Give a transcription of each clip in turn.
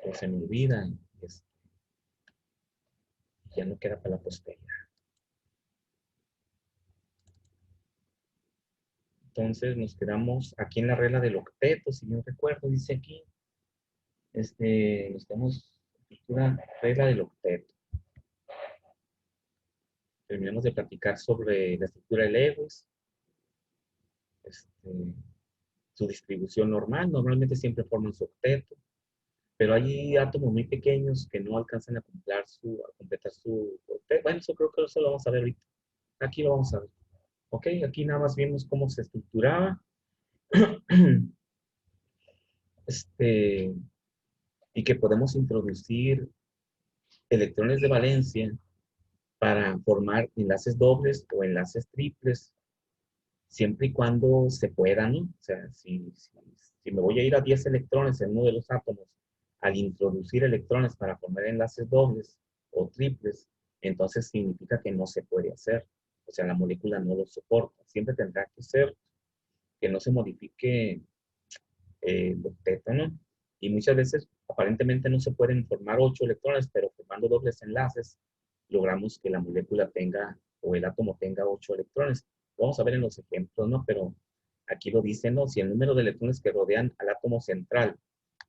pero se me olvida y ya no queda para la posteridad. Entonces nos quedamos aquí en la regla del octeto, si bien recuerdo, dice aquí, nos quedamos en regla del octeto. Terminamos de platicar sobre la estructura de Lewis, su distribución normal, normalmente siempre forman su octeto, pero hay átomos muy pequeños que no alcanzan a completar su octeto. Bueno, eso creo que eso lo vamos a ver ahorita. Aquí lo vamos a ver. Ok, aquí nada más vimos cómo se estructuraba. Este, y que podemos introducir electrones de valencia para formar enlaces dobles o enlaces triples, siempre y cuando se pueda, ¿no? O sea, si me voy a ir a 10 electrones en uno de los átomos, al introducir electrones para formar enlaces dobles o triples, entonces significa que no se puede hacer. O sea, la molécula no lo soporta. Siempre tendrá que ser que no se modifique el octeto, ¿no? Y muchas veces aparentemente no se pueden formar 8 electrones, pero formando dobles enlaces logramos que la molécula tenga o el átomo tenga 8 electrones. Vamos a ver en los ejemplos, ¿no? Pero aquí lo dice, ¿no? Si el número de electrones que rodean al átomo central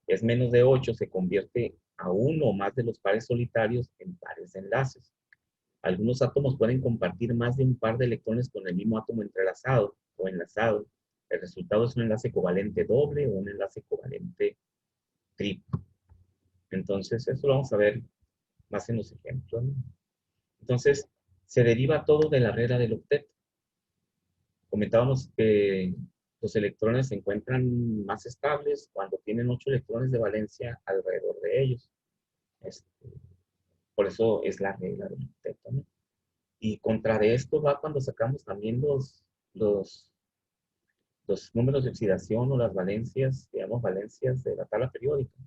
es menos de 8, se convierte a uno o más de los pares solitarios en pares de enlaces. Algunos átomos pueden compartir más de un par de electrones con el mismo átomo entrelazado o enlazado. El resultado es un enlace covalente doble o un enlace covalente triple. Entonces, eso lo vamos a ver más en los ejemplos, ¿no? Entonces, se deriva todo de la regla del octeto. Comentábamos que los electrones se encuentran más estables cuando tienen 8 electrones de valencia alrededor de ellos. Este, por eso es la regla del octeto, ¿no? Y contra de esto va cuando sacamos también los, los números de oxidación o las valencias, digamos, valencias de la tabla periódica.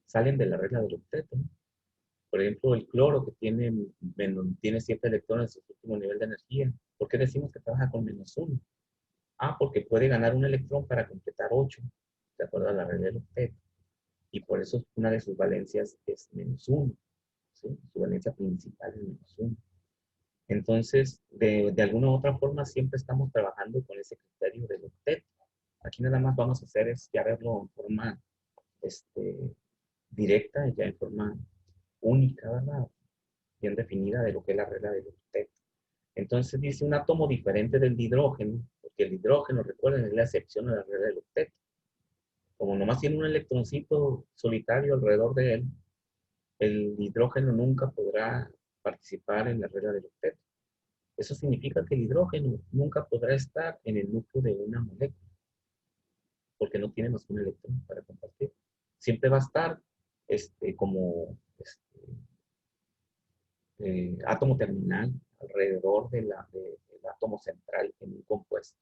Salen de la regla del octeto, ¿no? Por ejemplo, el cloro que tiene 7 electrones en su último nivel de energía. ¿Por qué decimos que trabaja con -1? Ah, porque puede ganar un electrón para completar 8, de acuerdo a la regla del octeto. Y por eso una de sus valencias es -1. ¿Sí? Su valencia principal es -1. Entonces, de alguna u otra forma, siempre estamos trabajando con ese criterio del octeto. Aquí nada más vamos a hacer es ya verlo en forma directa, ya en forma única, ¿verdad? Bien definida de lo que es la regla del octeto. Entonces dice un átomo diferente del hidrógeno, porque el hidrógeno, recuerden, es la excepción a la regla del octeto. Como nomás tiene un electroncito solitario alrededor de él, el hidrógeno nunca podrá participar en la regla del octeto. Eso significa que el hidrógeno nunca podrá estar en el núcleo de una molécula, porque no tiene más que un electrón para compartir. Siempre va a estar como átomo terminal alrededor del átomo central en un compuesto.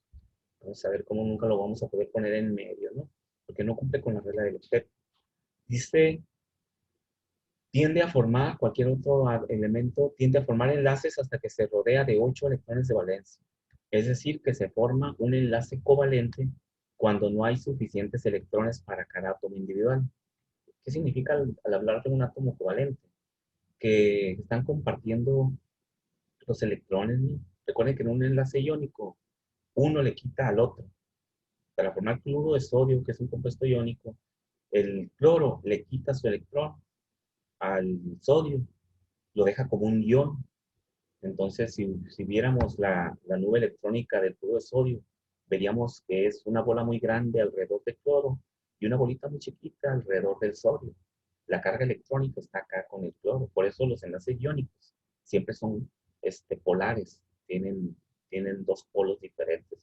Vamos a ver cómo nunca lo vamos a poder poner en medio, ¿no? Porque no cumple con la regla del octeto. Dice, tiende a formar, cualquier otro elemento, tiende a formar enlaces hasta que se rodea de 8 electrones de valencia. Es decir, que se forma un enlace covalente cuando no hay suficientes electrones para cada átomo individual. ¿Qué significa al hablar de un átomo covalente? Que están compartiendo los electrones, ¿no? Recuerden que en un enlace iónico, uno le quita al otro. Para formar cloruro de sodio, que es un compuesto iónico, el cloro le quita su electrón al sodio, lo deja como un ion. Entonces, si viéramos la nube electrónica del cloruro de sodio, veríamos que es una bola muy grande alrededor del cloro y una bolita muy chiquita alrededor del sodio. La carga electrónica está acá con el cloro. Por eso los enlaces iónicos siempre son polares, tienen dos polos diferentes.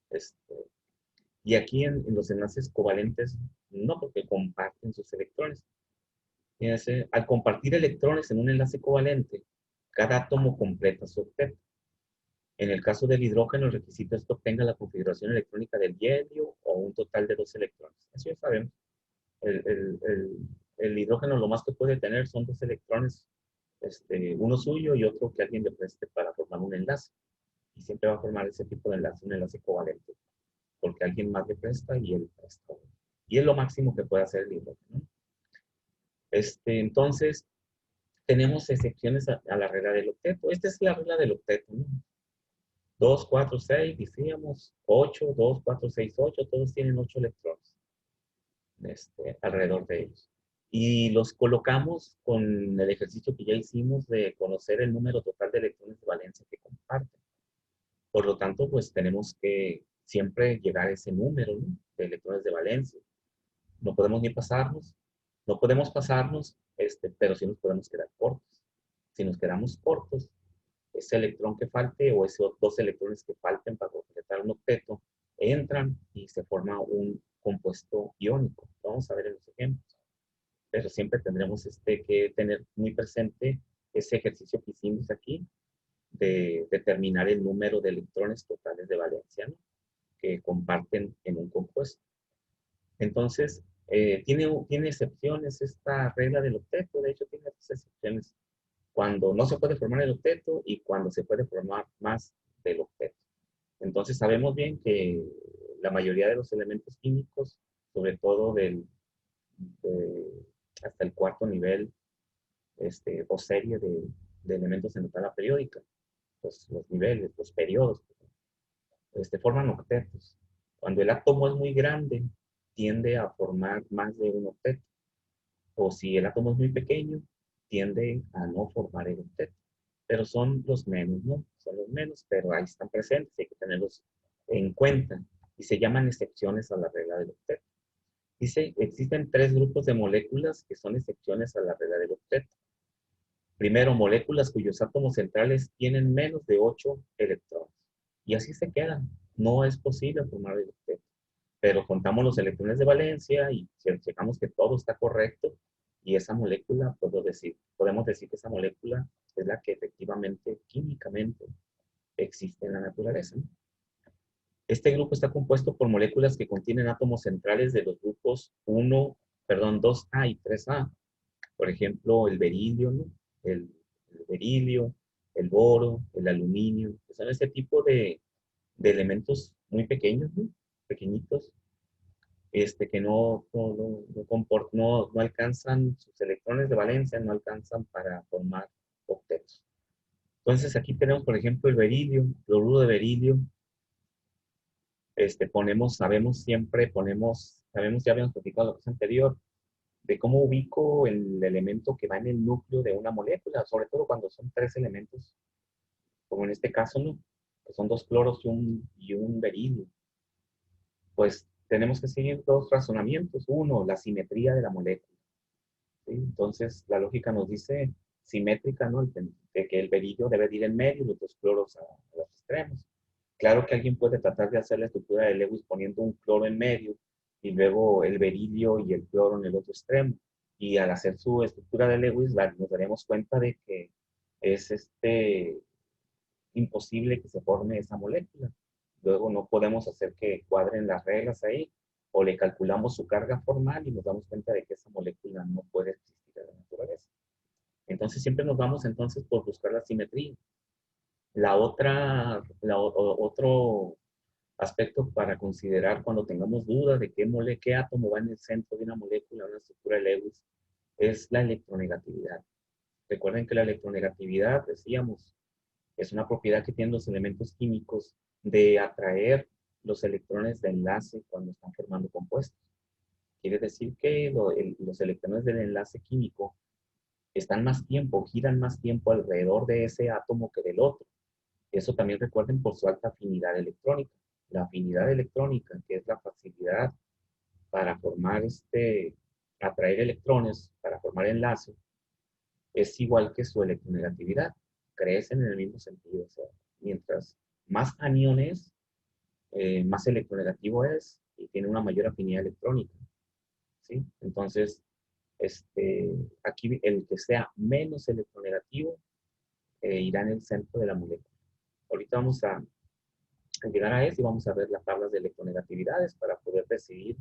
Este, y aquí en los enlaces covalentes, no, porque comparten sus electrones. Fíjense, al compartir electrones en un enlace covalente, cada átomo completa su octeto. En el caso del hidrógeno, el requisito es que obtenga la configuración electrónica del helio o un total de 2 electrones. Así ya sabemos. El, el, el, el hidrógeno lo más que puede tener son 2 electrones, uno suyo y otro que alguien le preste para formar un enlace. Y siempre va a formar ese tipo de enlace, un enlace covalente, porque alguien más le presta y él presta. Y es lo máximo que puede hacer el hidrógeno. Entonces, tenemos excepciones a la regla del octeto. Esta es la regla del octeto, ¿no? 2, 4, 6, decíamos, 8, 2, 4, 6, 8, todos tienen 8 electrones alrededor de ellos. Y los colocamos con el ejercicio que ya hicimos de conocer el número total de electrones de valencia que comparten. Por lo tanto, pues tenemos que siempre llegar a ese número, ¿no?, de electrones de valencia. No podemos ni pasarnos, no podemos pasarnos, pero sí nos podemos quedar cortos. Si nos quedamos cortos, ese electrón que falte o esos dos electrones que falten para completar un octeto entran y se forma un compuesto iónico. Vamos a ver en los ejemplos. Pero siempre tendremos que tener muy presente ese ejercicio que hicimos aquí de determinar el número de electrones totales de valencia, ¿no?, que comparten en un compuesto. Entonces, tiene excepciones esta regla del octeto. De hecho, tiene dos excepciones: cuando no se puede formar el octeto y cuando se puede formar más del octeto. Entonces, sabemos bien que la mayoría de los elementos químicos, sobre todo hasta el cuarto nivel o serie de elementos en la tabla periódica, pues, los niveles, los periodos, forman octetos. Cuando el átomo es muy grande, tiende a formar más de un octeto. O si el átomo es muy pequeño, tiende a no formar el octeto. Pero son los menos, ¿no? Son los menos, pero ahí están presentes, hay que tenerlos en cuenta. Y se llaman excepciones a la regla del octeto. Dice, existen 3 grupos de moléculas que son excepciones a la regla del octeto. Primero, moléculas cuyos átomos centrales tienen menos de 8 electrones. Y así se quedan. No es posible formar el octeto. Pero contamos los electrones de valencia y checamos que todo está correcto, y esa molécula, podemos decir que esa molécula es la que efectivamente, químicamente, existe en la naturaleza, ¿no? Este grupo está compuesto por moléculas que contienen átomos centrales de los grupos 2A y 3A. Por ejemplo, el berilio, ¿no?, el berilio, el boro, el aluminio, que son ese tipo de elementos muy pequeños, ¿no?, pequeñitos, que no alcanzan sus electrones de valencia, no alcanzan para formar octetos. Entonces, aquí tenemos, por ejemplo, el berilio, cloruro de berilio. Ya habíamos platicado la vez anterior de cómo ubico el elemento que va en el núcleo de una molécula, sobre todo cuando son 3 elementos, como en este caso, ¿no?, que son 2 cloros y un berilio. Pues tenemos que seguir 2 razonamientos. Uno, la simetría de la molécula, ¿sí? Entonces, la lógica nos dice simétrica, ¿no?, de que el berilio debe ir en medio y los 2 cloros a los extremos. Claro que alguien puede tratar de hacer la estructura de Lewis poniendo un cloro en medio y luego el berilio y el cloro en el otro extremo. Y al hacer su estructura de Lewis, nos daremos cuenta de que es imposible que se forme esa molécula. Luego no podemos hacer que cuadren las reglas ahí, o le calculamos su carga formal y nos damos cuenta de que esa molécula no puede existir en la naturaleza. Entonces siempre nos vamos entonces por buscar la simetría. Otro aspecto para considerar cuando tengamos duda de qué átomo va en el centro de una molécula, una estructura de Lewis, es la electronegatividad. Recuerden que la electronegatividad, decíamos, es una propiedad que tienen los elementos químicos de atraer los electrones de enlace cuando están formando compuestos. Quiere decir que los electrones del enlace químico giran más tiempo alrededor de ese átomo que del otro. Eso también recuerden por su alta afinidad electrónica. La afinidad electrónica, que es la facilidad para atraer electrones, para formar enlace, es igual que su electronegatividad. Crecen en el mismo sentido. O sea, mientras más aniones, más electronegativo es y tiene una mayor afinidad electrónica, ¿sí? Entonces, aquí el que sea menos electronegativo irá en el centro de la molécula. Ahorita vamos a llegar a eso y vamos a ver las tablas de electronegatividades para poder decidir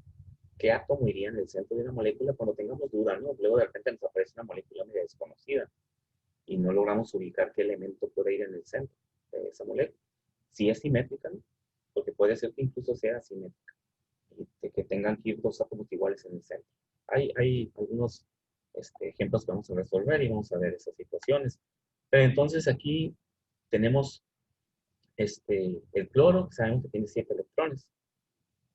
qué átomo iría en el centro de una molécula cuando tengamos duda, ¿no? Luego de repente nos aparece una molécula medio desconocida y no logramos ubicar qué elemento puede ir en el centro de esa molécula. Si es simétrica, ¿no?, porque puede ser que incluso sea asimétrica, y que tengan que ir 2 átomos iguales en el centro. Hay algunos ejemplos que vamos a resolver y vamos a ver esas situaciones. Pero entonces aquí tenemos el cloro, que sabemos que tiene 7 electrones.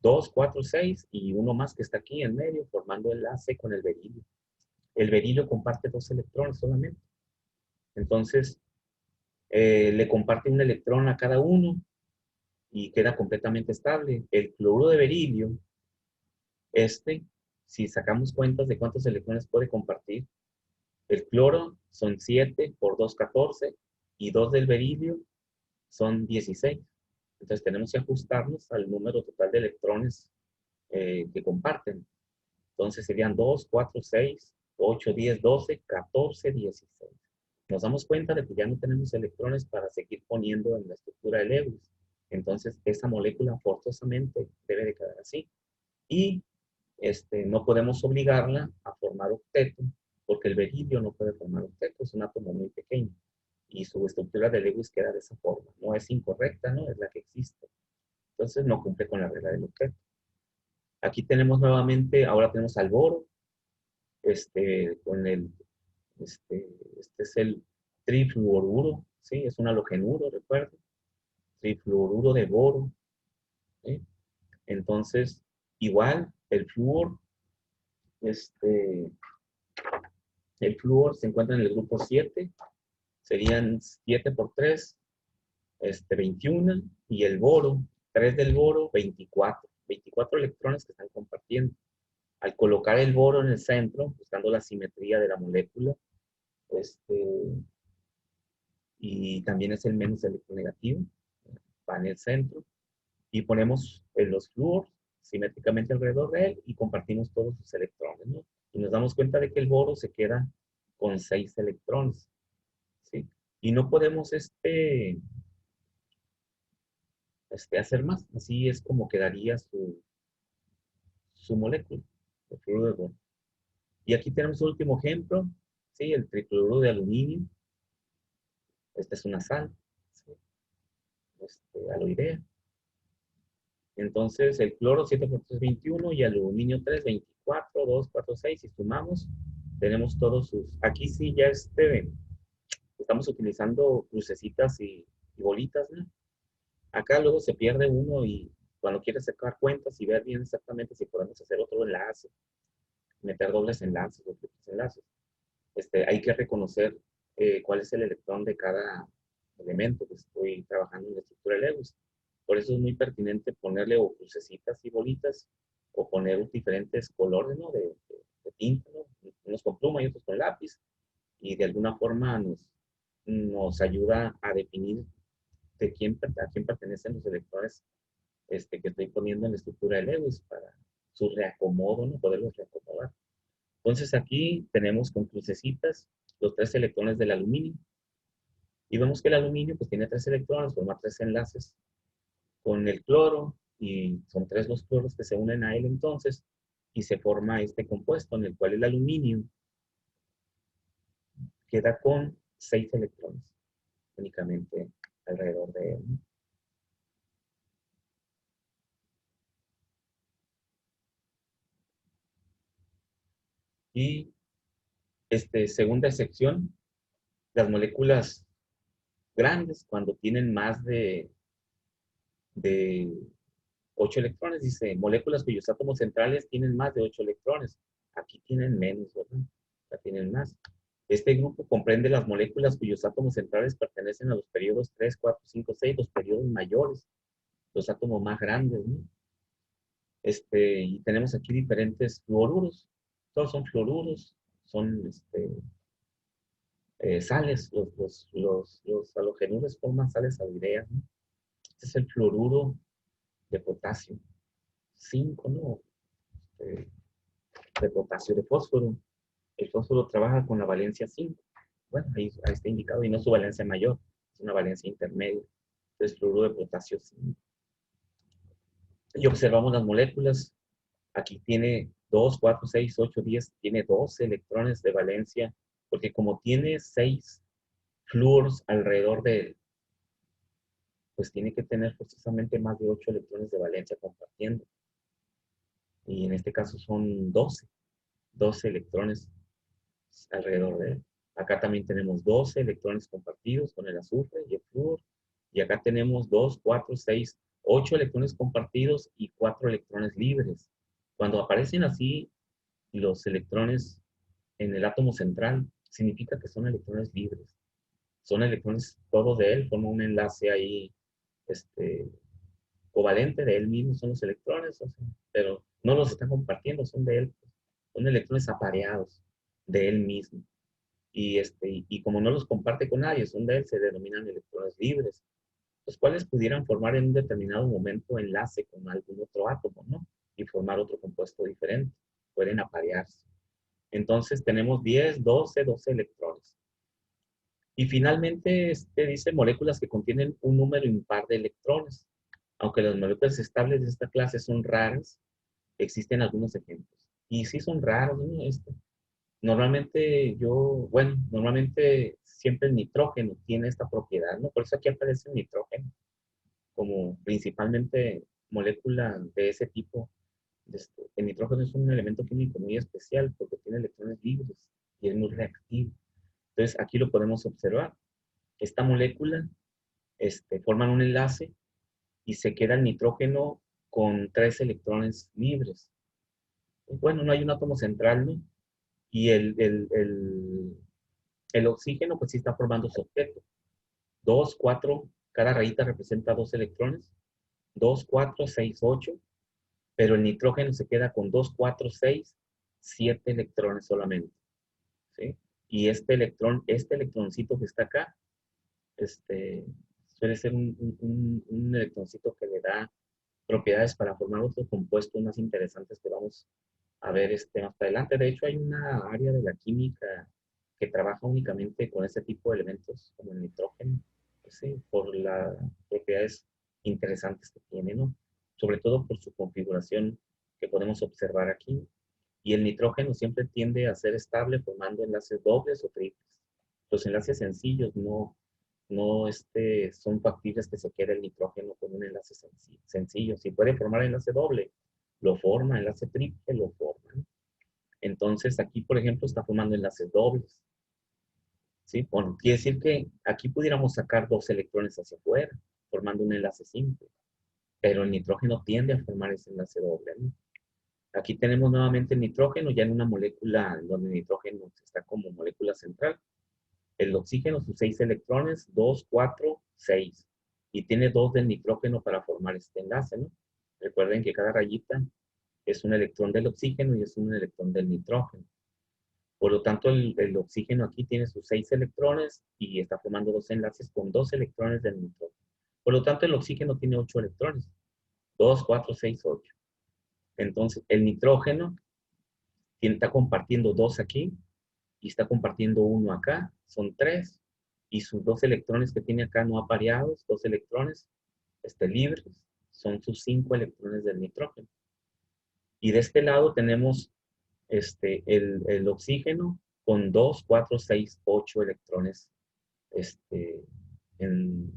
2, 4, 6 y uno más que está aquí en medio formando enlace con el berilio. El berilio comparte 2 electrones solamente. Entonces, le comparte un electrón a cada uno y queda completamente estable. El cloruro de berilio, si sacamos cuentas de cuántos electrones puede compartir, el cloro son 7 por 2, 14 y 2 del berilio son 16. Entonces tenemos que ajustarnos al número total de electrones que comparten. Entonces serían 2, 4, 6, 8, 10, 12, 14, 16. Nos damos cuenta de que ya no tenemos electrones para seguir poniendo en la estructura de Lewis. Entonces esa molécula forzosamente debe de quedar así. Y no podemos obligarla a formar octeto, porque el berilio no puede formar octeto, es un átomo muy pequeño. Y su estructura de Lewis queda de esa forma. No es incorrecta, ¿no? Es la que existe. Entonces no cumple con la regla del octeto. Aquí tenemos nuevamente, ahora tenemos al boro, con el, este es el trifluoruro, ¿sí? Es un halogenuro, recuerden, trifluoruro de boro, ¿sí? Entonces, igual, este, el flúor se encuentra en el grupo 7, serían 7 por 3, 21, y el boro, 3 del boro, 24, 24 electrones que están compartiendo. Al colocar el boro en el centro, buscando la simetría de la molécula, y también es el menos electronegativo, va en el centro, y ponemos los flúor simétricamente alrededor de él y compartimos todos sus electrones, ¿no? Y nos damos cuenta de que el boro se queda con 6 electrones, ¿sí? Y no podemos hacer más. Así es como quedaría su molécula, el fluoruro de boro. Y aquí tenemos un último ejemplo, ¿sí? El tricloruro de aluminio. Esta es una sal, ¿sí? Aloidea. Entonces, el cloro 7 por 3, 21 y el aluminio 3, 24, 2, 4, 6. Si sumamos, tenemos todos sus... Aquí sí ya estamos utilizando crucecitas y bolitas, ¿no? Acá luego se pierde uno y cuando quieres sacar cuentas y ver bien exactamente si podemos hacer otro enlace, meter dobles enlaces o triples enlaces, hay que reconocer cuál es el electrón de cada elemento que estoy trabajando en la estructura de Lewis. Por eso es muy pertinente ponerle o crucecitas y bolitas o poner diferentes colores, ¿no? de tinta, ¿no? Unos con pluma y otros con lápiz. Y de alguna forma nos ayuda a definir a quién pertenecen los electrones que estoy poniendo en la estructura de Lewis para su reacomodo, ¿no? Poderlos reacomodar. Entonces aquí tenemos con crucecitas los 3 electrones del aluminio. Y vemos que el aluminio pues tiene 3 electrones, forma 3 enlaces con el cloro y son 3 los cloros que se unen a él entonces y se forma este compuesto en el cual el aluminio queda con 6 electrones únicamente alrededor de él, ¿no? Y segunda sección, las moléculas grandes cuando tienen más de 8 electrones, dice, moléculas cuyos átomos centrales tienen más de 8 electrones. Aquí tienen menos, ¿verdad? Acá tienen más. Este grupo comprende las moléculas cuyos átomos centrales pertenecen a los periodos 3, 4, 5, 6, los periodos mayores, los átomos más grandes, ¿no? Y tenemos aquí diferentes fluoruros. Todos son fluoruros, son sales. Los halogenuros forman sales aldeas, ¿no? Este es el fluoruro de potasio. 5, ¿no? Eh, de potasio, de fósforo. El fósforo trabaja con la valencia 5. Bueno, ahí está indicado, y no su valencia mayor, es una valencia intermedia. Entonces, fluoruro de potasio 5. Y observamos las moléculas. Aquí tiene 2, 4, 6, 8, 10, tiene 12 electrones de valencia, porque como tiene 6 flúoros alrededor de él, pues tiene que tener forzosamente más de 8 electrones de valencia compartiendo. Y en este caso son 12 electrones alrededor de él. Acá también tenemos 12 electrones compartidos con el azufre y el flúor. Y acá tenemos 2, 4, 6, 8 electrones compartidos y 4 electrones libres. Cuando aparecen así los electrones en el átomo central, significa que son electrones libres. Son electrones todos de él, forman un enlace ahí este, covalente de él mismo, son los electrones, o sea, pero no los están compartiendo, son de él. Son electrones apareados de él mismo. Y como no los comparte con nadie, son de él, se denominan electrones libres, los cuales pudieran formar en un determinado momento enlace con algún otro átomo, ¿no? Y formar otro compuesto diferente. Pueden aparearse. Entonces tenemos 10, 12, 12 electrones. Y finalmente, dice moléculas que contienen un número impar de electrones. Aunque las moléculas estables de esta clase son raras, existen algunos ejemplos. Y sí son raros, ¿no? Normalmente siempre el nitrógeno tiene esta propiedad, ¿no? Por eso aquí aparece el nitrógeno como principalmente molécula de ese tipo. El nitrógeno es un elemento químico muy especial porque tiene electrones libres y es muy reactivo. Entonces aquí lo podemos observar. Esta molécula forman un enlace y se queda el nitrógeno con 3 electrones libres. Bueno, no hay un átomo central, ¿no? Y el oxígeno pues sí está formando su objeto. 2, 4, cada rayita representa 2 electrones. 2, 4, 6, 8. Pero el nitrógeno se queda con 2, 4, 6, 7 electrones solamente. ¿Sí? Y este electroncito que está acá, este, suele ser un electroncito que le da propiedades para formar otros compuestos más interesantes que vamos a ver más adelante. De hecho, hay una área de la química que trabaja únicamente con ese tipo de elementos, como el nitrógeno, pues sí, por las propiedades interesantes que tiene, ¿no? Sobre todo por su configuración que podemos observar aquí. Y el nitrógeno siempre tiende a ser estable formando enlaces dobles o triples. Los enlaces sencillos no son factibles que se quede el nitrógeno con un enlace sencillo. Si puede formar enlace doble, lo forma, enlace triple, lo forma. Entonces, aquí, por ejemplo, está formando enlaces dobles. ¿Sí? Bueno, quiere decir que aquí pudiéramos sacar 2 electrones hacia afuera, formando un enlace simple. Pero el nitrógeno tiende a formar ese enlace doble, ¿no? Aquí tenemos nuevamente el nitrógeno, ya en una molécula donde el nitrógeno está como molécula central. El oxígeno, sus 6 electrones, 2, 4, 6. Y tiene 2 del nitrógeno para formar este enlace, ¿no? Recuerden que cada rayita es un electrón del oxígeno y es un electrón del nitrógeno. Por lo tanto, el oxígeno aquí tiene sus 6 electrones y está formando 2 enlaces con 2 electrones del nitrógeno. Por lo tanto, el oxígeno tiene 8 electrones. 2, 4, 6, 8. Entonces, el nitrógeno está compartiendo 2 aquí y está compartiendo 1 acá. Son 3. Y sus 2 electrones que tiene acá no apareados, 2 electrones libres, son sus 5 electrones del nitrógeno. Y de este lado tenemos el oxígeno con 2, 4, 6, 8 electrones en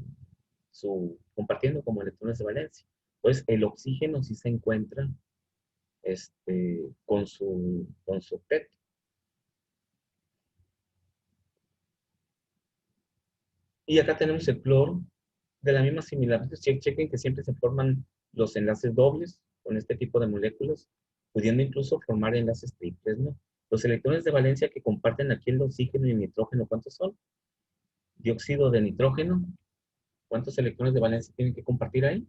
compartiendo como electrones de valencia. Pues el oxígeno sí se encuentra con su objeto. Y acá tenemos el cloro de la misma similaridad. Chequen que siempre se forman los enlaces dobles con este tipo de moléculas, pudiendo incluso formar enlaces triples, ¿no? Los electrones de valencia que comparten aquí el oxígeno y el nitrógeno, ¿cuántos son? Dióxido de nitrógeno, ¿cuántos electrones de valencia tienen que compartir ahí?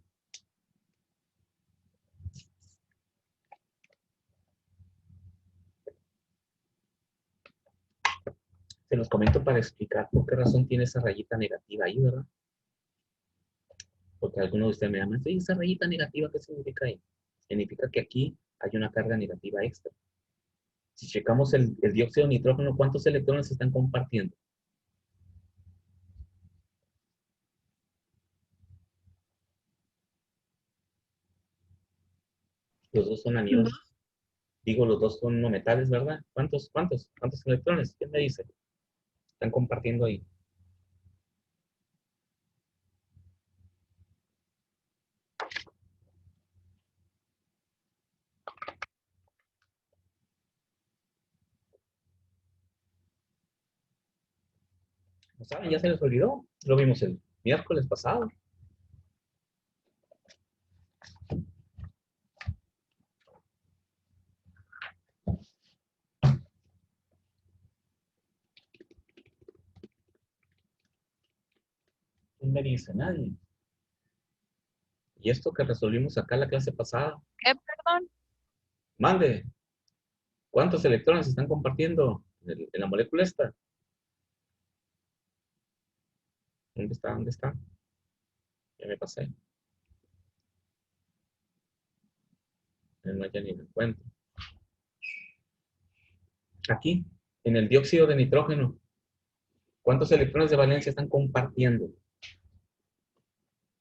Se los comento para explicar por qué razón tiene esa rayita negativa ahí, ¿verdad? Porque algunos de ustedes me llaman, ¿y esa rayita negativa qué significa ahí? Significa que aquí hay una carga negativa extra. Si checamos el dióxido de nitrógeno, ¿cuántos electrones se están compartiendo? Los dos son aniones. Digo, los dos son no metales, ¿verdad? ¿Cuántos electrones? ¿Quién me dice? Están compartiendo ahí. ¿No saben? Ya se les olvidó. Lo vimos el miércoles pasado. ¿Quién me dice? Nadie. Y esto que resolvimos acá en la clase pasada. ¿Qué, perdón? Mande. ¿Cuántos electrones están compartiendo en la molécula esta? ¿Dónde está? ¿Dónde está? Ya me pasé. No, ya ni lo encuentro. Aquí, en el dióxido de nitrógeno. ¿Cuántos electrones de valencia están compartiendo?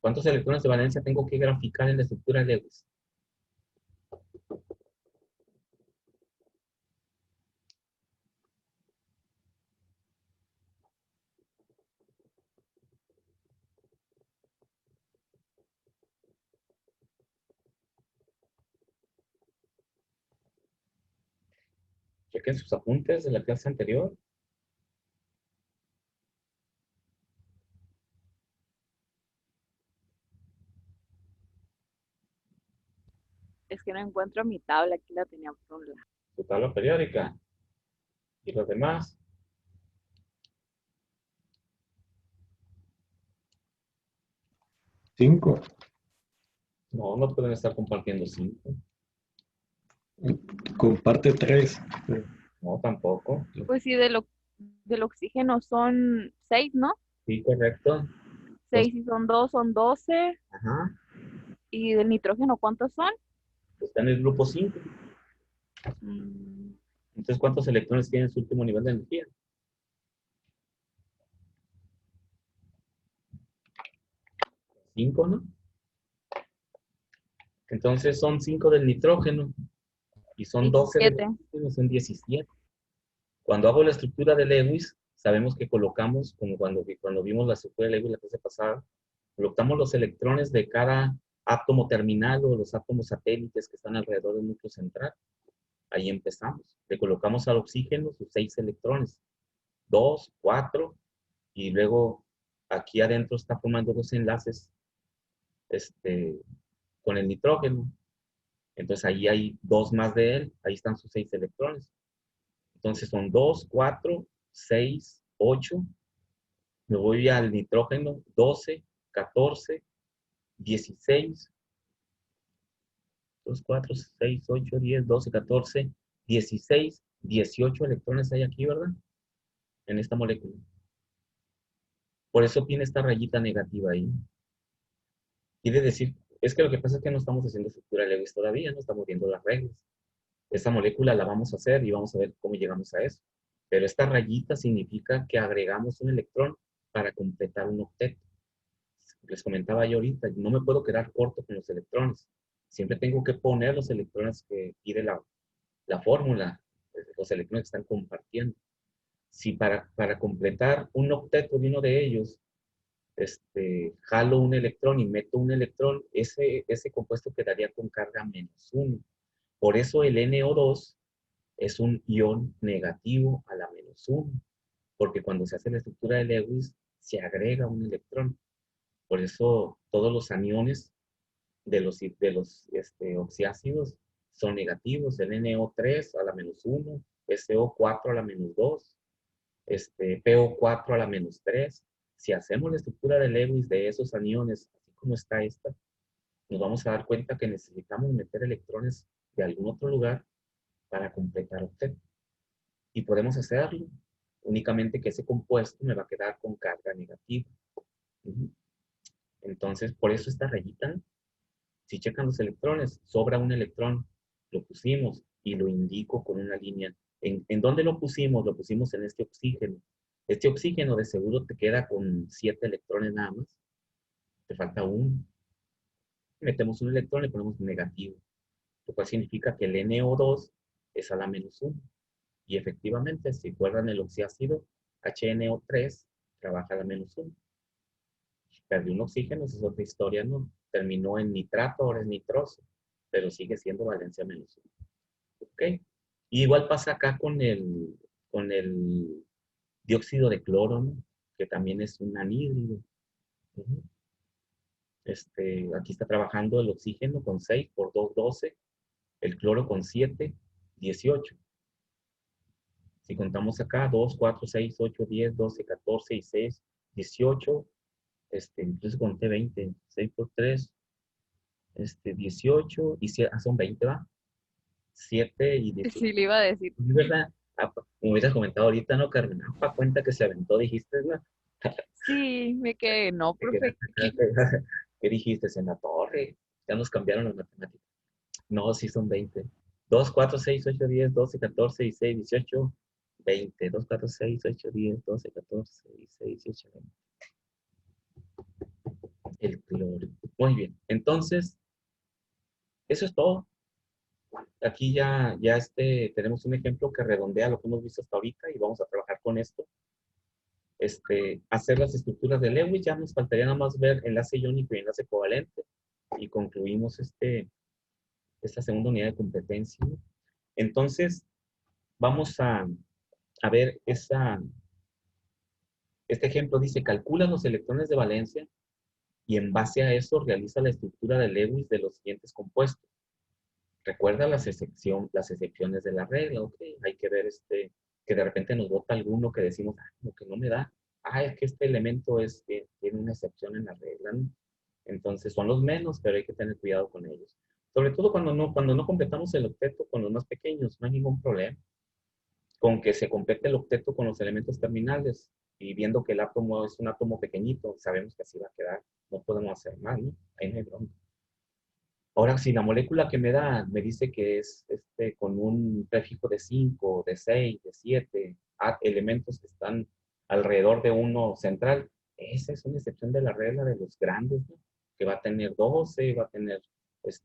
¿Cuántos electrones de valencia tengo que graficar en la estructura de Lewis? Chequen sus apuntes de la clase anterior. Es que no encuentro mi tabla, aquí la tenía por un lado. Su tabla periódica. Y los demás. 5. No, no pueden estar compartiendo 5. Comparte 3. No, tampoco. Pues sí, del oxígeno son 6, ¿no? Sí, correcto. 6 y son 2, son 12. Ajá. ¿Y del nitrógeno cuántos son? Está en el grupo 5. Mm, Entonces, ¿cuántos electrones tiene su último nivel de energía? 5, ¿no? Entonces son 5 del nitrógeno y son 12 del 17. oxígeno, son 17. Cuando hago la estructura de Lewis, sabemos que colocamos, como cuando vimos la estructura de Lewis la clase pasada, colocamos los electrones de cada átomo terminal o los átomos satélites que están alrededor del núcleo central. Ahí empezamos. Le colocamos al oxígeno sus 6 electrones, 2, 4, y luego aquí adentro está formando dos enlaces con el nitrógeno. Entonces ahí hay 2 más de él, ahí están sus 6 electrones. Entonces son 2, 4, 6, 8. Me voy al nitrógeno, 12, 14, 16, 2, 4, 6, 8, 10, 12, 14, 16, 18 electrones hay aquí, ¿verdad? En esta molécula. Por eso tiene esta rayita negativa ahí. Quiere decir, es que lo que pasa es que no estamos haciendo estructura de Lewis todavía, no estamos viendo las reglas. Esta molécula la vamos a hacer y vamos a ver cómo llegamos a eso. Pero esta rayita significa que agregamos un electrón para completar un octeto. Les comentaba yo ahorita, no me puedo quedar corto con los electrones. Siempre tengo que poner los electrones que pide la fórmula, los electrones que están compartiendo. Si para completar un octeto de uno de ellos, jalo un electrón y meto un electrón, ese compuesto quedaría con carga -1. Por eso el NO2 es un ion negativo a la -1, porque cuando se hace la estructura de Lewis, se agrega un electrón. Por eso todos los aniones de los oxiácidos son negativos. El NO3 a la -1, SO4 a la -2, PO4 a la -3. Si hacemos la estructura de Lewis de esos aniones, así como está esta, nos vamos a dar cuenta que necesitamos meter electrones de algún otro lugar para completar octeto. Y podemos hacerlo, únicamente que ese compuesto me va a quedar con carga negativa. Entonces, por eso esta rayita, ¿no? Si checan los electrones, sobra un electrón, lo pusimos y lo indico con una línea. ¿En dónde lo pusimos? Lo pusimos en este oxígeno. Este oxígeno de seguro te queda con 7 electrones nada más. Te falta uno. Metemos un electrón y le ponemos negativo, lo cual significa que el NO2 es a la -1. Y efectivamente, si guardan el oxiácido, HNO3 trabaja a la -1. Perdió un oxígeno, esa es otra historia, ¿no? Terminó en nitrato, ahora es nitroso, pero sigue siendo valencia -1. ¿Ok? Y igual pasa acá con el dióxido de cloro, ¿no? que también es un anhídrido. Ujú. Aquí está trabajando el oxígeno con 6 por 2, 12, el cloro con 7, 18. Si contamos acá, 2, 4, 6, 8, 10, 12, 14 y 6, 18, incluso conté 20, 6 por 3, 18 y son 20, ¿va? 7 y 18. Sí, le iba a decir. ¿Es verdad? Como hubieras comentado ahorita, ¿no, Carmen? Pa' cuenta que se aventó, dijiste, ¿no? Sí, me quedé, no, Te profe. quedaste acá, ¿qué dijiste? En la torre. Ya nos cambiaron las matemáticas. No, sí son 20. 2, 4, 6, 8, 10, 12, 14, 16, 18, 20. 2, 4, 6, 8, 10, 12, 14, 16, 18, 20. El cloro. Muy bien. Entonces, eso es todo. Aquí tenemos un ejemplo que redondea lo que hemos visto hasta ahorita y vamos a trabajar con esto. Hacer las estructuras de Lewis, ya nos faltaría nada más ver enlace iónico y enlace covalente y concluimos esta segunda unidad de competencia. Entonces, vamos a ver este ejemplo. Dice, calcula los electrones de valencia y en base a eso realiza la estructura de Lewis de los siguientes compuestos. Recuerda las excepciones de la regla, ok. Hay que ver que de repente nos bota alguno que decimos, como que no me da. Es que este elemento tiene una excepción en la regla, ¿no? Entonces son los menos, pero hay que tener cuidado con ellos. Sobre todo cuando no completamos el octeto con los más pequeños, no hay ningún problema. Con que se complete el octeto con los elementos terminales y viendo que el átomo es un átomo pequeñito, sabemos que así va a quedar. No podemos hacer más, ¿no? Ahí no hay bronca. Ahora, si la molécula que me dice que es con un prefijo de 5, de 6, de 7 elementos que están alrededor de uno central, esa es una excepción de la regla de los grandes, ¿no? Que va a tener 12, va a tener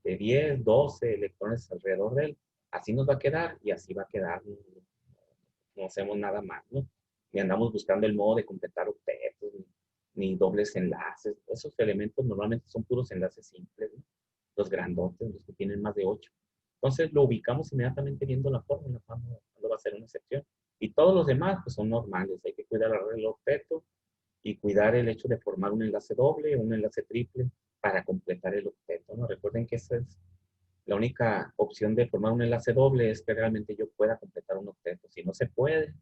10, 12 electrones alrededor de él. Así nos va a quedar y así va a quedar. No, no hacemos nada más, ¿no? Ni andamos buscando el modo de completar octetos, ni dobles enlaces. Esos elementos normalmente son puros enlaces simples, ¿no? Los grandotes, los que tienen más de 8. Entonces lo ubicamos inmediatamente viendo la fórmula cuando va a ser una excepción. Y todos los demás pues son normales. Hay que cuidar el octeto y cuidar el hecho de formar un enlace doble o un enlace triple para completar el octeto, ¿no? Recuerden que esa es la única opción de formar un enlace doble, es que realmente yo pueda completar un octeto. Si no se puede,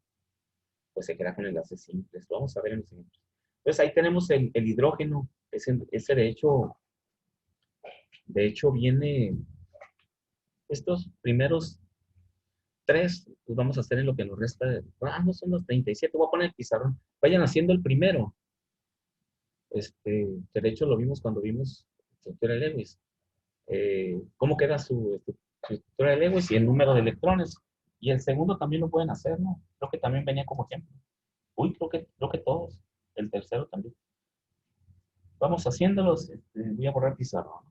pues se queda con enlaces simples. Lo vamos a ver en los ejemplos. Entonces ahí tenemos el hidrógeno. Ese de hecho viene estos primeros tres, pues vamos a hacer en lo que nos resta. No son los 37. Voy a poner el pizarrón. Vayan haciendo el primero. Que de hecho lo vimos cuando vimos estructura de Lewis. ¿Cómo queda su estructura de Lewis y el número de electrones? Y el segundo también lo pueden hacer, ¿no? Creo que también venía como ejemplo. Uy, creo que todos. El tercero también. Vamos haciéndolos. Voy a borrar pizarrón.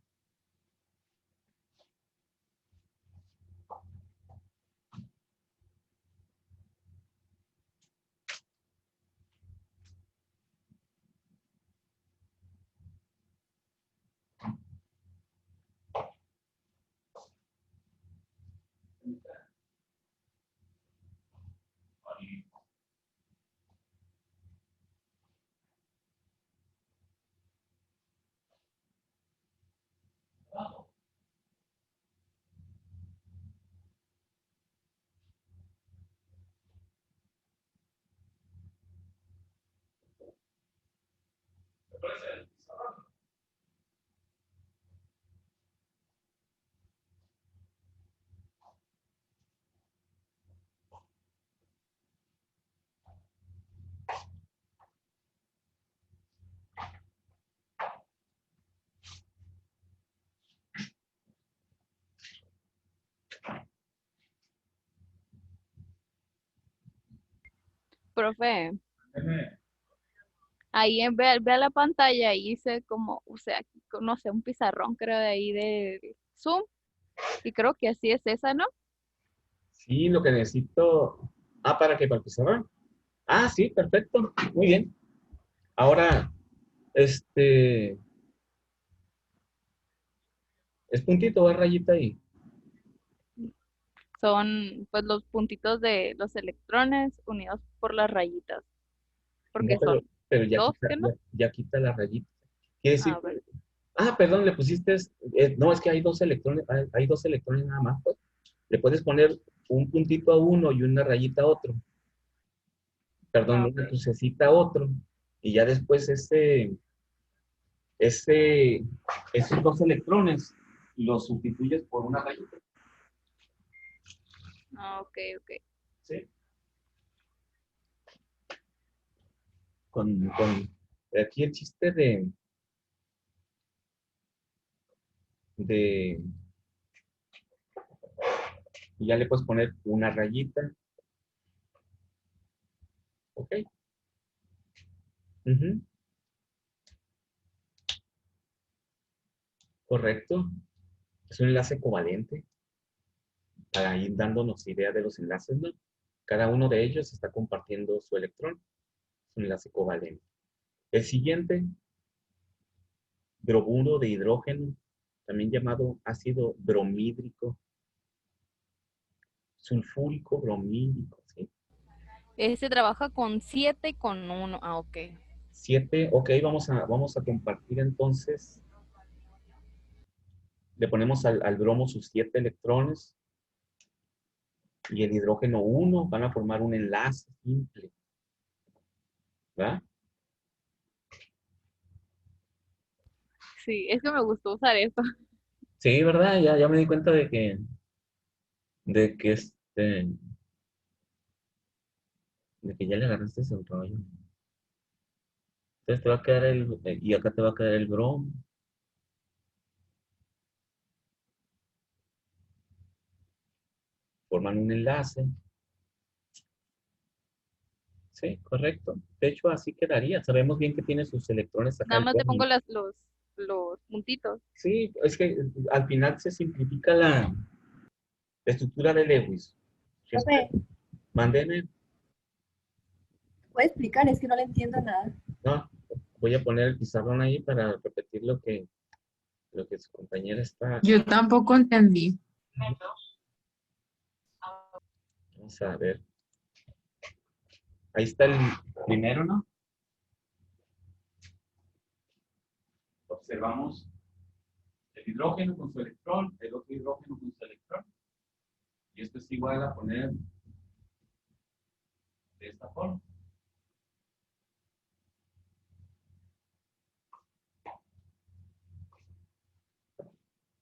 Profe, ahí ve a la pantalla y hice como, o sea, no sé, un pizarrón creo de ahí de Zoom y creo que así es esa, ¿no? Sí, lo que necesito. ¿Para qué? ¿Para el pizarrón? Sí, perfecto. Muy bien. Ahora, este, es puntito, es rayita ahí. Son pues los puntitos de los electrones unidos por las rayitas, No, porque son. pero Dos, ¿que no? ya quita la rayita. Quiere decir, A ver. perdón, le pusiste, no, es que hay dos electrones, hay dos electrones nada más, pues. Le puedes poner un puntito a uno y una rayita a otro. Perdón, Ok. una crucecita a otro. Y ya después esos dos electrones los sustituyes por una rayita. Ok, ok. ¿Sí? Con aquí el chiste de ya le puedes poner una rayita. ¿Ok? Ujú, correcto. Es un enlace covalente para ir dándonos idea de los enlaces, ¿no? Cada uno de ellos está compartiendo su electrón. Es un enlace covalente. El siguiente, bromuro de hidrógeno, también llamado ácido bromídrico, sulfúrico bromídrico, ¿sí? Ese trabaja con 7 y con uno. Ah, ok. 7, ok, vamos a compartir entonces. Le ponemos al bromo sus 7 electrones y el hidrógeno 1 van a formar un enlace simple, ¿verdad? Sí, es que me gustó usar esto. Sí, ¿verdad? Ya me di cuenta de que de que ya le agarraste ese rollo. Entonces te va a quedar y acá te va a quedar el bromo. Forman un enlace. Sí, correcto. De hecho, así quedaría. Sabemos bien que tiene sus electrones acá Nada el más le pongo bromo. los puntitos. Sí, es que al final se simplifica la estructura de Lewis. Profe, Mándeme, ¿puede explicar? Es que no le entiendo nada. no, voy a poner el pizarrón ahí para repetir lo que su compañera está. Yo tampoco entendí. Vamos a ver. Ahí está el primero, ¿no? Observamos el hidrógeno con su electrón, el otro hidrógeno con su electrón. Y esto es igual a poner de esta forma.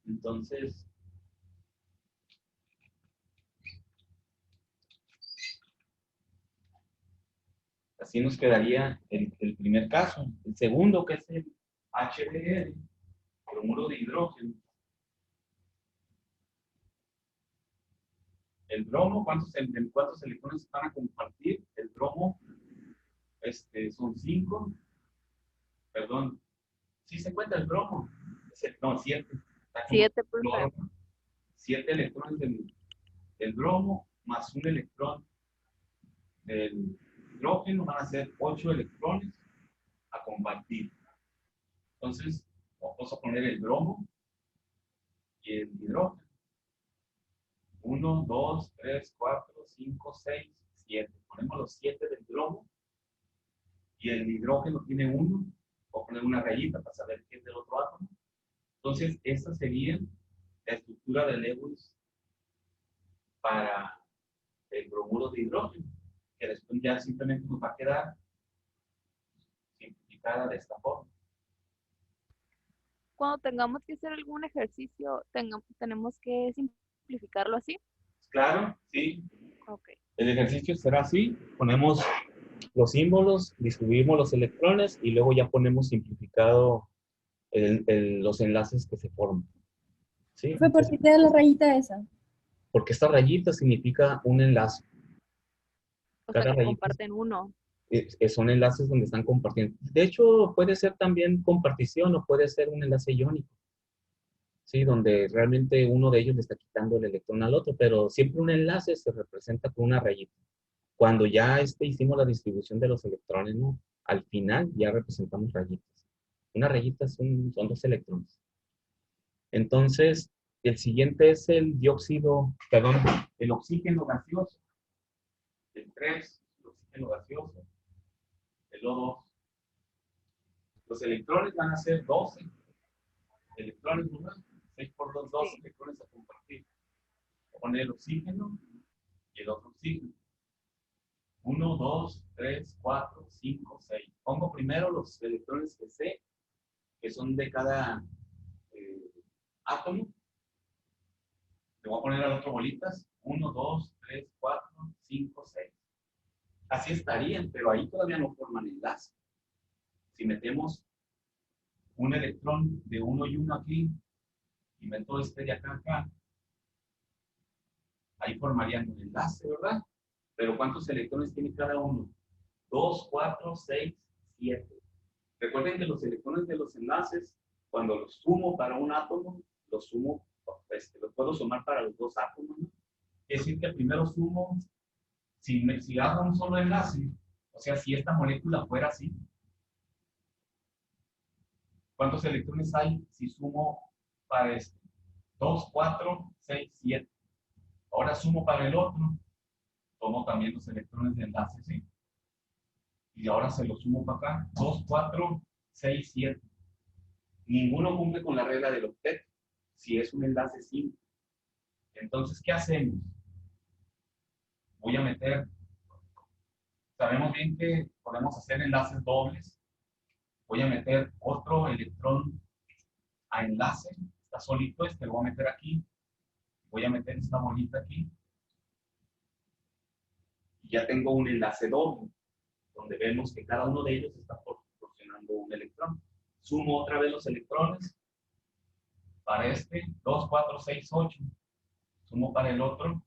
Entonces, así nos quedaría el primer caso. El segundo, que es el HDL, bromuro de hidrógeno. El bromo, ¿cuántos electrones van a compartir? El bromo son 5. Perdón, sí se cuenta el bromo. No, 7. Está como 7%. 7 electrones del bromo más un electrón del hidrógeno van a ser 8 electrones a compartir. Entonces, vamos a poner el bromo y el hidrógeno. 1, 2, 3, 4, 5, 6, 7. Ponemos los 7 del bromo y el hidrógeno tiene 1. Voy a poner una rayita para saber qué es del otro átomo. Entonces, esta sería la estructura de Lewis para el bromuro de hidrógeno, que después ya simplemente nos va a quedar simplificada de esta forma. Cuando tengamos que hacer algún ejercicio, tenemos que simplificarlo así. Claro, sí. Ok. El ejercicio será así. Ponemos los símbolos, distribuimos los electrones y luego ya ponemos simplificado los enlaces que se forman. ¿Sí? Profe, ¿por qué te da la rayita esa? Porque esta rayita significa un enlace. O sea Cada que rayita comparten uno. son enlaces donde están compartiendo. De hecho, puede ser también compartición o puede ser un enlace iónico. Sí, donde realmente uno de ellos le está quitando el electrón al otro, pero siempre un enlace se representa con una rayita. Cuando ya hicimos la distribución de los electrones, ¿no? Al final ya representamos rayitas. Una rayita son 2 electrones. Entonces, el siguiente es el el oxígeno gaseoso. El 3, el oxígeno gaseoso. El O2. Los electrones van a ser 12 electrones, ¿verdad? 6 por 2, 12 Sí. electrones a compartir. Voy a poner el oxígeno y el otro oxígeno. 1, 2, 3, 4, 5, 6. Pongo primero los electrones que sé, que son de cada átomo. Le voy a poner al otro bolitas. 1, 2, 3, 4, 5, 6. Así estarían, pero ahí todavía no forman enlace. Si metemos un electrón de 1 y 1 aquí, y meto este de acá a acá, ahí formarían un enlace, ¿verdad? Pero ¿cuántos electrones tiene cada uno? 2, 4, 6, 7. Recuerden que los electrones de los enlaces, cuando los sumo para un átomo, los sumo, los puedo sumar para los dos átomos, ¿no? Es decir, que primero sumo, si hago un solo enlace, o sea, si esta molécula fuera así, ¿cuántos electrones hay si sumo para este? 2, 4, 6, 7. Ahora sumo para el otro, tomo también los electrones de enlace, ¿sí? Y ahora se los sumo para acá. 2, 4, 6, 7. Ninguno cumple con la regla del octeto, si es un enlace simple. Entonces, ¿qué hacemos? Voy a meter, sabemos bien que podemos hacer enlaces dobles. Voy a meter otro electrón a enlace. Está solito este, lo voy a meter aquí. Voy a meter esta bolita aquí. Y ya tengo un enlace doble, donde vemos que cada uno de ellos está proporcionando un electrón. Sumo otra vez los electrones. Para este, 2, 4, 6, 8. Sumo para el otro,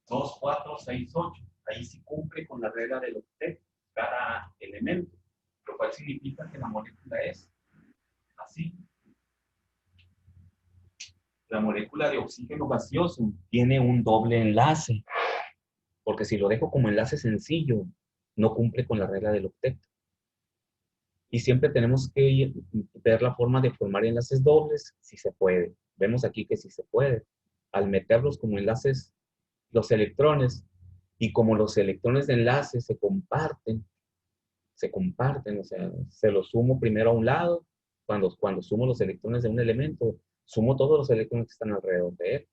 2, 4, 6, 8. Ahí sí cumple con la regla del octeto, cada elemento, lo cual significa que la molécula es así. La molécula de oxígeno gaseoso tiene un doble enlace, porque si lo dejo como enlace sencillo, no cumple con la regla del octeto. Y siempre tenemos que ver la forma de formar enlaces dobles, si se puede. Vemos aquí que sí se puede. Al meterlos como enlaces, los electrones, y como los electrones de enlace se comparten, o sea, se los sumo primero a un lado, cuando sumo los electrones de un elemento, sumo todos los electrones que están alrededor de él.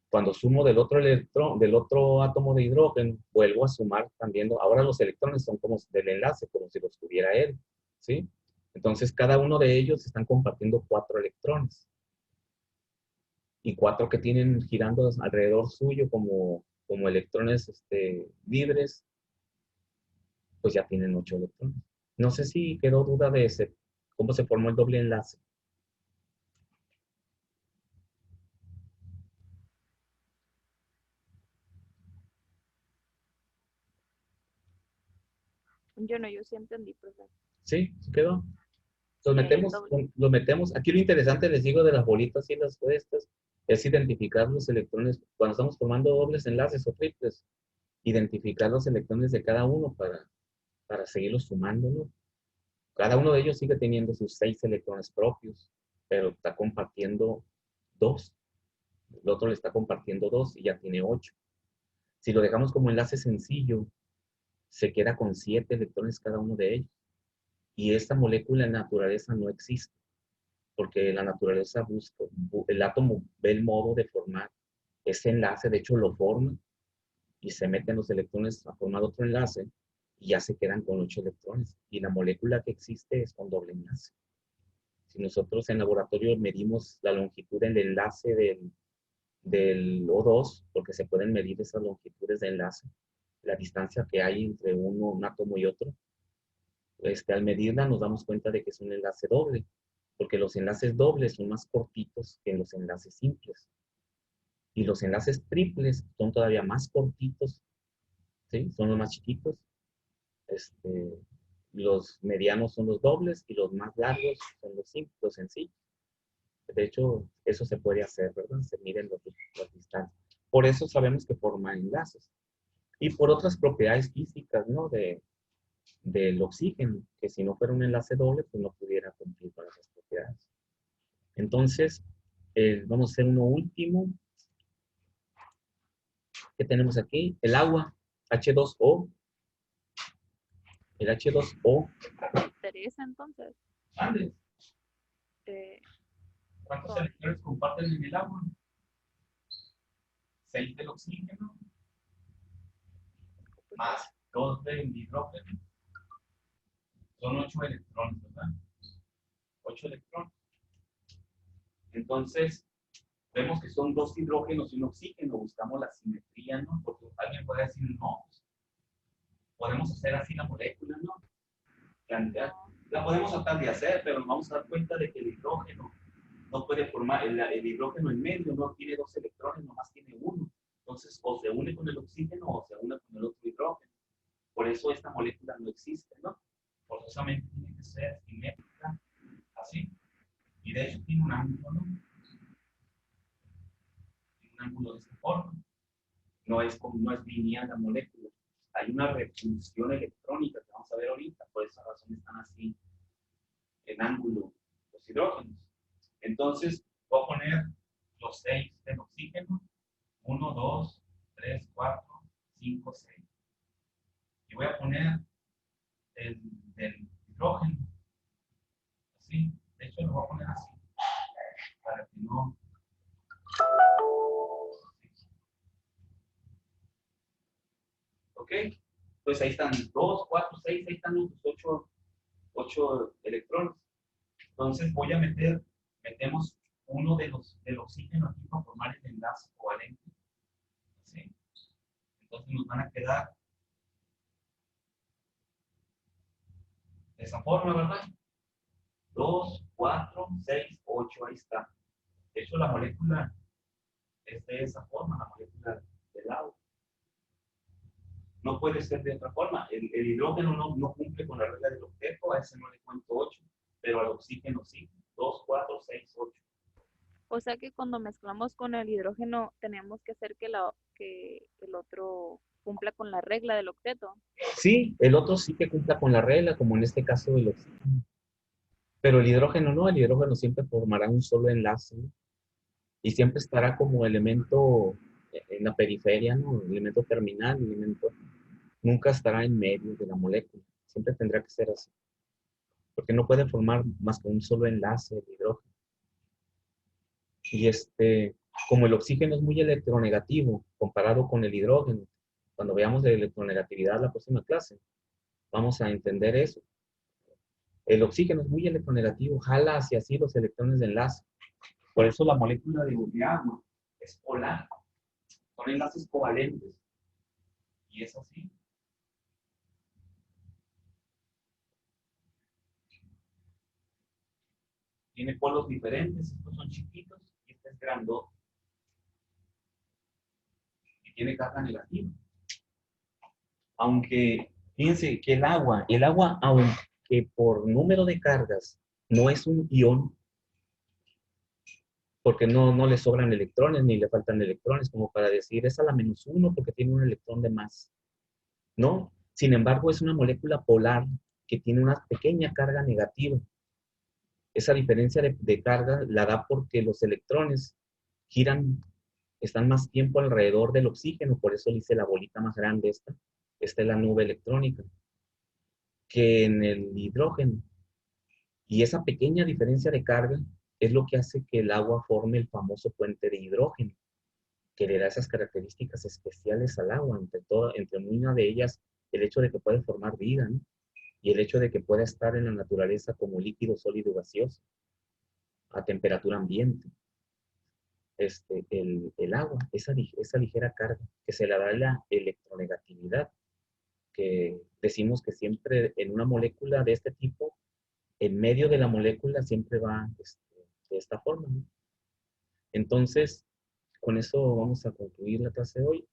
Cuando sumo del otro electrón, del otro átomo de hidrógeno, vuelvo a sumar también, ahora los electrones son como del enlace, como si los tuviera él, ¿sí? Entonces, cada uno de ellos están compartiendo 4 electrones. Y 4 que tienen girando alrededor suyo como electrones libres, pues ya tienen 8 electrones. No sé si quedó duda de ese, cómo se formó el doble enlace. Yo sí entendí, profe. ¿Sí? ¿Sí quedó? Los Sí, el metemos, doble. los metemos. Aquí lo interesante, les digo, de las bolitas y las estas, es identificar los electrones. Cuando estamos formando dobles enlaces o triples, identificar los electrones de cada uno para seguirlos sumando, ¿no? Cada uno de ellos sigue teniendo sus 6 electrones propios, pero está compartiendo 2. El otro le está compartiendo 2 y ya tiene 8. Si lo dejamos como enlace sencillo, se queda con 7 electrones cada uno de ellos. Y esta molécula en naturaleza no existe, porque la naturaleza busca, el átomo ve el modo de formar ese enlace, de hecho lo forma, y se meten los electrones a formar otro enlace, y ya se quedan con 8 electrones. Y la molécula que existe es con doble enlace. Si nosotros en laboratorio medimos la longitud del enlace del O2, porque se pueden medir esas longitudes de enlace, la distancia que hay entre un átomo y otro, al medirla nos damos cuenta de que es un enlace doble, porque los enlaces dobles son más cortitos que los enlaces simples. Y los enlaces triples son todavía más cortitos, ¿sí? Son los más chiquitos. Los medianos son los dobles y los más largos son los simples, los sencillos. De hecho, eso se puede hacer, ¿verdad? Se miden las distancias. Por eso sabemos que forma enlaces. Y por otras propiedades físicas, ¿no? Del oxígeno, que si no fuera un enlace doble, pues no pudiera cumplir con esas propiedades. Entonces, vamos a hacer uno último. ¿Qué tenemos aquí? El agua, H2O. El H2O, ¿Interesa entonces? Andes. Eh, ¿Cuántos Con- electrones comparten en el agua? 6 del oxígeno, más 2 del hidrógeno. Son 8 electrones, ¿verdad? 8 electrones. Entonces, vemos que son 2 hidrógenos y un oxígeno. Buscamos la simetría, ¿no? Porque alguien puede decir, no, pues, podemos hacer así la molécula, ¿no? La podemos tratar de hacer, pero nos vamos a dar cuenta de que el hidrógeno no puede formar, el hidrógeno en medio no tiene 2 electrones, nomás tiene uno. Entonces, o se une con el oxígeno o se une con el otro hidrógeno. Por eso esta molécula no existe, ¿no? Forzosamente tiene que ser simétrica, así. Y de hecho tiene un ángulo, ¿no? Tiene un ángulo de esta forma. No es lineal la molécula. Hay una repulsión electrónica que vamos a ver ahorita, por esa razón están así en ángulo los hidrógenos. Entonces, voy a poner los 6 del oxígeno, 1, 2, 3, 4, 5, 6. Y voy a poner el del hidrógeno, así. De hecho, lo voy a poner así, para que no... ¿Ok? Pues ahí están 2, 4, 6, ahí están los 8 electrones. Entonces voy a metemos uno del oxígeno aquí para formar el enlace covalente. ¿Sí? Entonces nos van a quedar de esa forma, ¿verdad? 2, 4, 6, 8, ahí está. De hecho, la molécula es de esa forma, la molécula del agua. No puede ser de otra forma. El hidrógeno no cumple con la regla del octeto, a ese no le cuento 8, pero al oxígeno sí. 2, 4, 6, 8. O sea que cuando mezclamos con el hidrógeno tenemos que hacer que el otro cumpla con la regla del octeto. Sí, el otro sí que cumpla con la regla, como en este caso el oxígeno. Pero el hidrógeno no, el hidrógeno siempre formará un solo enlace, ¿no? Y siempre estará como elemento en la periferia, ¿no? Elemento terminal, nunca estará en medio de la molécula. Siempre tendrá que ser así. Porque no puede formar más que un solo enlace el hidrógeno. Y como el oxígeno es muy electronegativo comparado con el hidrógeno, cuando veamos de electronegatividad la próxima clase, vamos a entender eso. El oxígeno es muy electronegativo, jala hacia sí los electrones de enlace. Por eso la molécula de agua es polar. Son enlaces covalentes. Y es así. Tiene polos diferentes. Estos son chiquitos y este es grandote. Y tiene carga negativa. Aunque, fíjense que el agua, aunque por número de cargas no es un ion, porque no le sobran electrones ni le faltan electrones, como para decir es a la -1 porque tiene un electrón de más. No, sin embargo es una molécula polar que tiene una pequeña carga negativa. Esa diferencia de carga la da porque los electrones giran, están más tiempo alrededor del oxígeno, por eso dice la bolita más grande esta es la nube electrónica, que en el hidrógeno. Y esa pequeña diferencia de carga es lo que hace que el agua forme el famoso puente de hidrógeno, que le da esas características especiales al agua, entre una de ellas el hecho de que puede formar vida, ¿no? Y el hecho de que pueda estar en la naturaleza como líquido, sólido, gaseoso, a temperatura ambiente. El agua, esa ligera carga, que se le da la electronegatividad, que decimos que siempre en una molécula de este tipo, en medio de la molécula siempre va de esta forma, ¿no? Entonces, con eso vamos a concluir la clase de hoy.